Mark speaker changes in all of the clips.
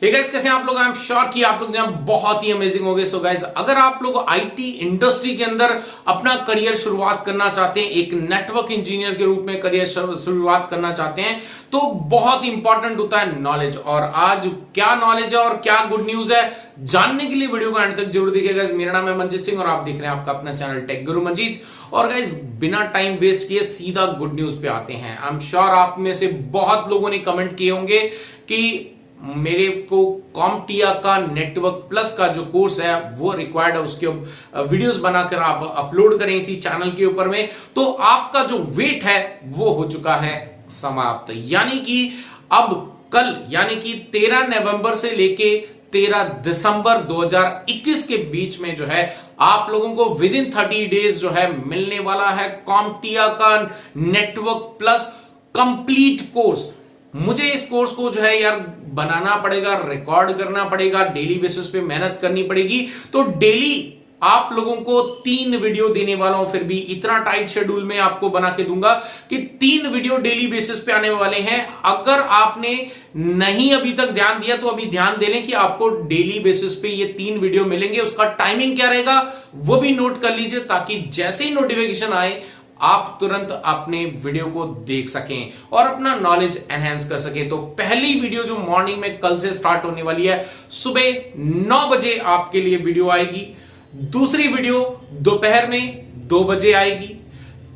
Speaker 1: Hey guys, कैसे हैं आप लोग? आई एम श्योर कि आप लोग बहुत ही अमेजिंग होंगे। सो गाइस, अगर आप लोग आईटी इंडस्ट्री के अंदर अपना करियर शुरुआत करना चाहते हैं, एक नेटवर्क इंजीनियर के रूप में करियर शुरुआत करना चाहते हैं, तो बहुत इंपॉर्टेंट होता है नॉलेज। और आज क्या नॉलेज है और क्या गुड न्यूज है, जानने के लिए वीडियो को एंड तक जरूर देखिएगा। मेरा नाम है मंजित सिंह और आप देख रहे हैं आपका अपना चैनल टेक गुरु मंजीत। और गाइस, बिना टाइम वेस्ट किए सीधा गुड न्यूज पे आते हैं। आई एम श्योर आप में से बहुत लोगों ने कमेंट किए होंगे कि मेरे को CompTIA का नेटवर्क प्लस का जो कोर्स है वो रिक्वायर्ड है, उसके वीडियोस बनाकर आप अपलोड करें इसी चैनल के ऊपर में। तो आपका जो वेट है वो हो चुका है समाप्त। यानी कि अब कल यानी कि 13 नवंबर से लेके 13 दिसंबर 2021 के बीच में जो है आप लोगों को विद इन 30 डेज जो है मिलने वाला है CompTIA का नेटवर्क प्लस कंप्लीट कोर्स। मुझे इस कोर्स को जो है यार बनाना पड़ेगा, रिकॉर्ड करना पड़ेगा, डेली बेसिस पे मेहनत करनी पड़ेगी। तो डेली आप लोगों को 3 वीडियो देने वाला हूं, फिर भी इतना टाइट शेड्यूल में आपको बना के दूंगा कि 3 वीडियो डेली बेसिस पे आने वाले हैं। अगर आपने नहीं अभी तक ध्यान दिया तो अभी ध्यान दे लें कि आपको डेली बेसिस पे ये 3 वीडियो मिलेंगे। उसका टाइमिंग क्या रहेगा वो भी नोट कर लीजिए, ताकि जैसे ही नोटिफिकेशन आए आप तुरंत अपने वीडियो को देख सकें और अपना नॉलेज एनहेंस कर सकें। तो पहली वीडियो जो मॉर्निंग में कल से स्टार्ट होने वाली है, सुबह 9 बजे आपके लिए वीडियो आएगी। दूसरी वीडियो दोपहर में 2 बजे आएगी।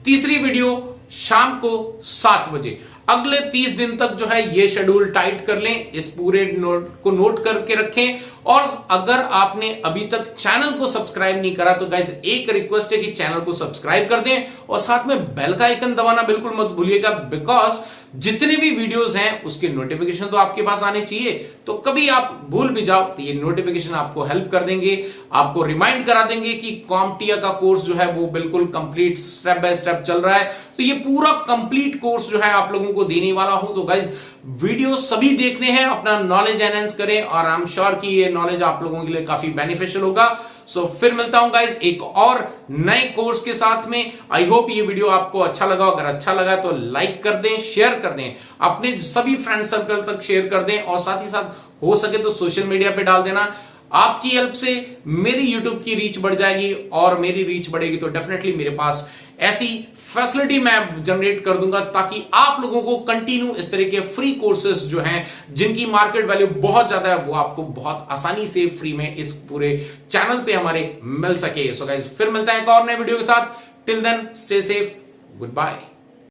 Speaker 1: तीसरी वीडियो शाम को 7 बजे। अगले 30 दिन तक जो है ये शेड्यूल टाइट कर लें, इस पूरे नोट करके रखें। और अगर आपने अभी तक चैनल को सब्सक्राइब नहीं करा तो गाइस एक रिक्वेस्ट है कि चैनल को सब्सक्राइब कर दें और साथ में बेल का आइकन दबाना बिल्कुल मत भूलिएगा, बिकॉज जितने भी वीडियोस हैं उसके नोटिफिकेशन तो आपके पास आने चाहिए। तो कभी आप भूल भी जाओ तो ये नोटिफिकेशन आपको हेल्प कर देंगे, आपको रिमाइंड करा देंगे कि CompTIA का कोर्स जो है वो बिल्कुल कंप्लीट स्टेप बाय स्टेप चल रहा है। तो ये पूरा कंप्लीट कोर्स जो है आप लोगों को देने वाला हूं। तो गाइस, वीडियो सभी देखने हैं, अपना नॉलेज एनहेंस करें और आई एम श्योर कि ये नॉलेज आप लोगों के लिए काफी बेनिफिशियल होगा। सो फिर मिलता हूं गाइस एक और नए कोर्स के साथ में। आई होप ये वीडियो आपको अच्छा लगा। अगर अच्छा लगा तो लाइक कर दें, शेयर कर दें, अपने सभी फ्रेंड सर्कल तक शेयर कर दें और साथ ही साथ हो सके तो सोशल मीडिया पे डाल देना। आपकी हेल्प से मेरी YouTube की रीच बढ़ जाएगी और मेरी रीच बढ़ेगी तो डेफिनेटली मेरे पास ऐसी फैसिलिटी मैं जनरेट कर दूंगा, ताकि आप लोगों को कंटिन्यू इस तरह के फ्री कोर्सेज जो हैं जिनकी मार्केट वैल्यू बहुत ज्यादा है वो आपको बहुत आसानी से फ्री में इस पूरे चैनल पे हमारे मिल सके। सो गाइस, फिर मिलता है एक और नए वीडियो के साथ। Till then stay safe, good bye.